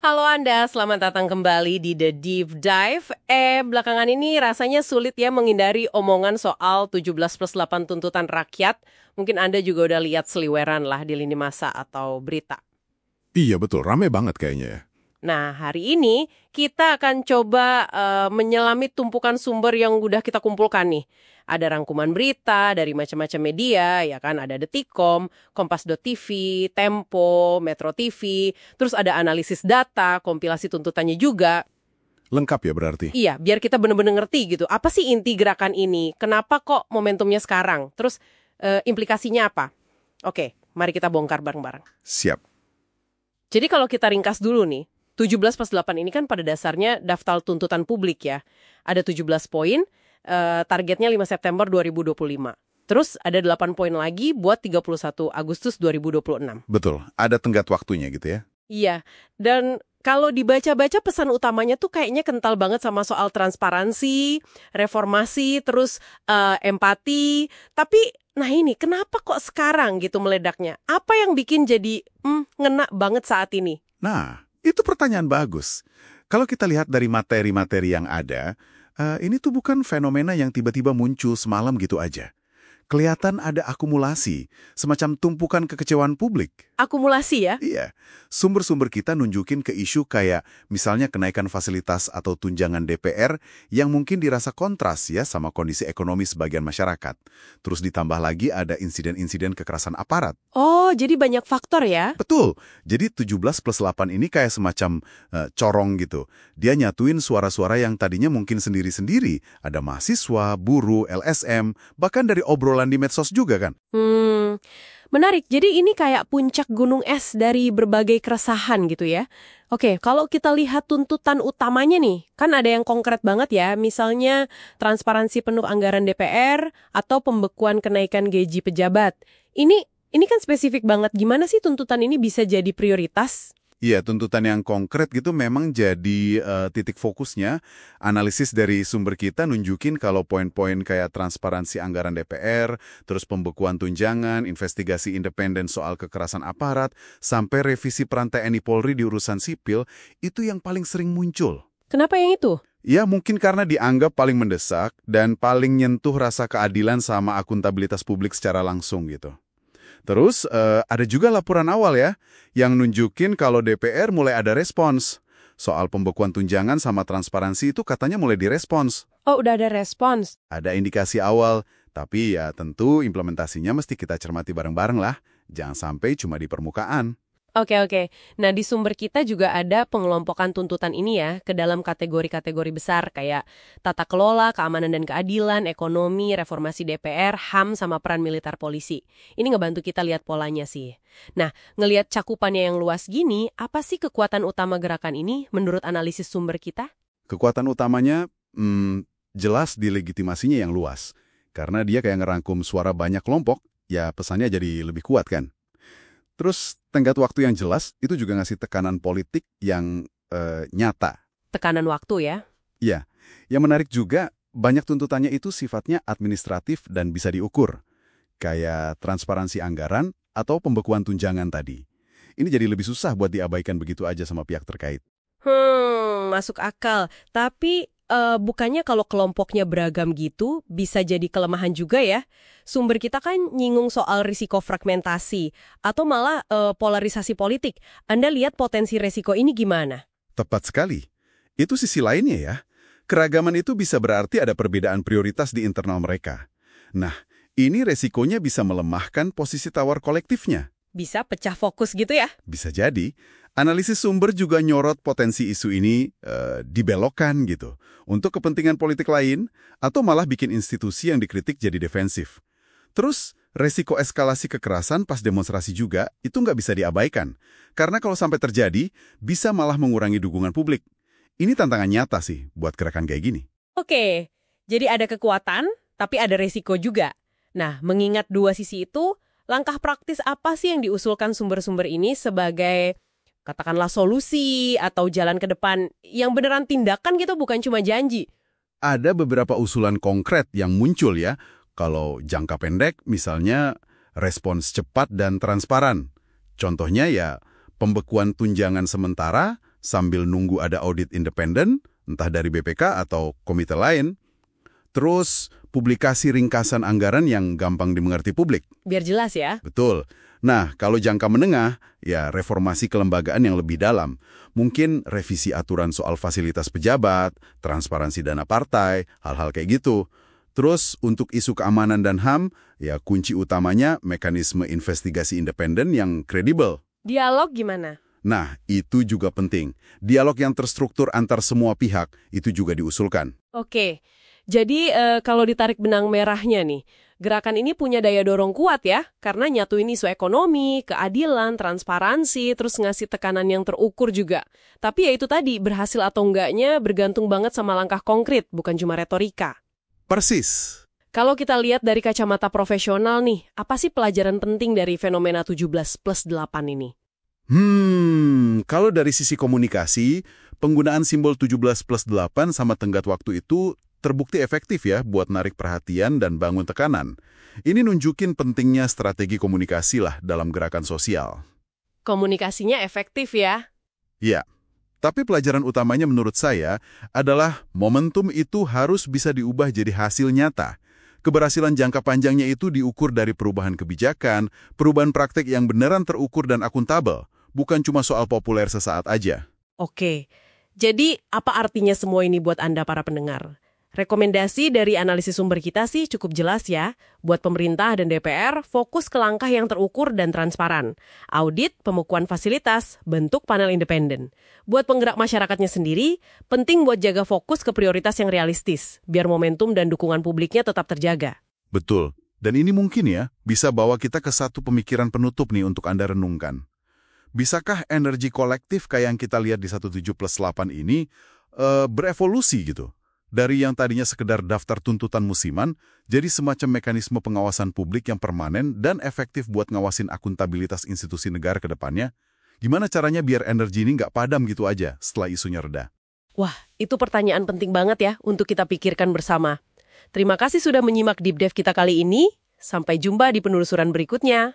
Halo Anda, selamat datang kembali di The Deep Dive. Belakangan ini rasanya sulit ya menghindari omongan soal 17+8 tuntutan rakyat. Mungkin Anda juga udah lihat seliweran lah di lini masa atau berita. Iya betul, rame banget kayaknya ya. Nah, hari ini kita akan coba menyelami tumpukan sumber yang udah kita kumpulkan nih. Ada rangkuman berita dari macam-macam media, ya kan? Ada Detikcom, Kompas.tv, Tempo, Metro TV, terus ada analisis data, kompilasi tuntutannya juga. Lengkap ya berarti? Iya, biar kita benar-benar ngerti gitu. Apa sih inti gerakan ini? Kenapa kok momentumnya sekarang? Terus implikasinya apa? Oke, mari kita bongkar bareng-bareng. Siap. Jadi kalau kita ringkas dulu nih, 17+8 ini kan pada dasarnya daftar tuntutan publik ya. Ada 17 poin, targetnya 5 September 2025. Terus ada 8 poin lagi buat 31 Agustus 2026. Betul, ada tenggat waktunya gitu ya. Iya, dan kalau dibaca-baca pesan utamanya tuh kayaknya kental banget sama soal transparansi, reformasi, terus empati. Tapi, nah ini kenapa kok sekarang gitu meledaknya? Apa yang bikin jadi ngena banget saat ini? Nah, itu pertanyaan bagus. Kalau kita lihat dari materi-materi yang ada, ini tuh bukan fenomena yang tiba-tiba muncul semalam gitu aja. Kelihatan ada akumulasi, semacam tumpukan kekecewaan publik. Akumulasi ya? Iya, sumber-sumber kita nunjukin ke isu kayak misalnya kenaikan fasilitas atau tunjangan DPR yang mungkin dirasa kontras ya sama kondisi ekonomi sebagian masyarakat. Terus ditambah lagi ada insiden-insiden kekerasan aparat. Oh, jadi banyak faktor ya? Betul, jadi 17+8 ini kayak semacam corong gitu. Dia nyatuin suara-suara yang tadinya mungkin sendiri-sendiri. Ada mahasiswa, buruh, LSM, bahkan dari obrolan di medsos juga kan. Menarik. Jadi ini kayak puncak gunung es dari berbagai keresahan gitu ya. Oke, kalau kita lihat tuntutan utamanya nih, kan ada yang konkret banget ya. Misalnya transparansi penuh anggaran DPR atau pembekuan kenaikan gaji pejabat. Ini kan spesifik banget. Gimana sih tuntutan ini bisa jadi prioritas? Iya, tuntutan yang konkret gitu memang jadi titik fokusnya. Analisis dari sumber kita nunjukin kalau poin-poin kayak transparansi anggaran DPR, terus pembekuan tunjangan, investigasi independen soal kekerasan aparat, sampai revisi peran TNI Polri di urusan sipil, itu yang paling sering muncul. Kenapa yang itu? Ya, mungkin karena dianggap paling mendesak dan paling nyentuh rasa keadilan sama akuntabilitas publik secara langsung gitu. Terus ada juga laporan awal ya, yang nunjukin kalau DPR mulai ada respons. Soal pembekuan tunjangan sama transparansi itu katanya mulai direspons. Oh, udah ada respons. Ada indikasi awal, tapi ya tentu implementasinya mesti kita cermati bareng-bareng lah. Jangan sampai cuma di permukaan. Oke. Nah, di sumber kita juga ada pengelompokan tuntutan ini ya ke dalam kategori-kategori besar kayak tata kelola, keamanan dan keadilan, ekonomi, reformasi DPR, HAM, sama peran militer polisi. Ini ngebantu kita lihat polanya sih. Nah, ngelihat cakupannya yang luas gini, apa sih kekuatan utama gerakan ini menurut analisis sumber kita? Kekuatan utamanya jelas di legitimasinya yang luas. Karena dia kayak ngerangkum suara banyak kelompok, ya pesannya jadi lebih kuat kan. Terus tenggat waktu yang jelas itu juga ngasih tekanan politik yang nyata. Tekanan waktu ya? Iya. Yang menarik juga, banyak tuntutannya itu sifatnya administratif dan bisa diukur. Kayak transparansi anggaran atau pembekuan tunjangan tadi. Ini jadi lebih susah buat diabaikan begitu aja sama pihak terkait. Masuk akal. Tapi bukannya kalau kelompoknya beragam gitu, bisa jadi kelemahan juga ya? Sumber kita kan nyinggung soal risiko fragmentasi, atau malah polarisasi politik. Anda lihat potensi risiko ini gimana? Tepat sekali. Itu sisi lainnya ya. Keragaman itu bisa berarti ada perbedaan prioritas di internal mereka. Nah, ini resikonya bisa melemahkan posisi tawar kolektifnya. Bisa pecah fokus gitu ya? Bisa jadi. Analisis sumber juga nyorot potensi isu ini dibelokkan gitu. Untuk kepentingan politik lain, atau malah bikin institusi yang dikritik jadi defensif. Terus, resiko eskalasi kekerasan pas demonstrasi juga itu nggak bisa diabaikan. Karena kalau sampai terjadi, bisa malah mengurangi dukungan publik. Ini tantangan nyata sih buat gerakan kayak gini. Oke, jadi ada kekuatan, tapi ada resiko juga. Nah, mengingat dua sisi itu, langkah praktis apa sih yang diusulkan sumber-sumber ini sebagai, katakanlah solusi atau jalan ke depan yang beneran tindakan gitu, bukan cuma janji? Ada beberapa usulan konkret yang muncul ya. Kalau jangka pendek, misalnya respons cepat dan transparan. Contohnya ya, pembekuan tunjangan sementara sambil nunggu ada audit independen, entah dari BPK atau komite lain. Terus, publikasi ringkasan anggaran yang gampang dimengerti publik. Biar jelas ya. Betul. Nah, kalau jangka menengah, ya reformasi kelembagaan yang lebih dalam. Mungkin revisi aturan soal fasilitas pejabat, transparansi dana partai, hal-hal kayak gitu. Terus, untuk isu keamanan dan HAM, ya kunci utamanya mekanisme investigasi independen yang kredibel. Dialog gimana? Nah, itu juga penting. Dialog yang terstruktur antar semua pihak, itu juga diusulkan. Oke. Jadi kalau ditarik benang merahnya nih, gerakan ini punya daya dorong kuat ya, karena nyatuin isu ekonomi, keadilan, transparansi, terus ngasih tekanan yang terukur juga. Tapi ya itu tadi, berhasil atau enggaknya bergantung banget sama langkah konkret, bukan cuma retorika. Persis. Kalau kita lihat dari kacamata profesional nih, apa sih pelajaran penting dari fenomena 17+8 ini? Kalau dari sisi komunikasi, penggunaan simbol 17+8 sama tenggat waktu itu terbukti efektif ya buat narik perhatian dan bangun tekanan. Ini nunjukin pentingnya strategi komunikasi lah dalam gerakan sosial. Komunikasinya efektif ya? Ya, tapi pelajaran utamanya menurut saya adalah momentum itu harus bisa diubah jadi hasil nyata. Keberhasilan jangka panjangnya itu diukur dari perubahan kebijakan, perubahan praktek yang beneran terukur dan akuntabel, bukan cuma soal populer sesaat aja. Oke, jadi apa artinya semua ini buat Anda para pendengar? Rekomendasi dari analisis sumber kita sih cukup jelas ya. Buat pemerintah dan DPR, fokus ke langkah yang terukur dan transparan. Audit, pembukuan fasilitas, bentuk panel independen. Buat penggerak masyarakatnya sendiri, penting buat jaga fokus ke prioritas yang realistis, biar momentum dan dukungan publiknya tetap terjaga. Betul. Dan ini mungkin ya, bisa bawa kita ke satu pemikiran penutup nih untuk Anda renungkan. Bisakah energi kolektif kayak yang kita lihat di 17+8 ini berevolusi gitu? Dari yang tadinya sekedar daftar tuntutan musiman, jadi semacam mekanisme pengawasan publik yang permanen dan efektif buat ngawasin akuntabilitas institusi negara ke depannya. Gimana caranya biar energi ini nggak padam gitu aja setelah isunya reda? Wah, itu pertanyaan penting banget ya untuk kita pikirkan bersama. Terima kasih sudah menyimak Deep Dive kita kali ini. Sampai jumpa di penelusuran berikutnya.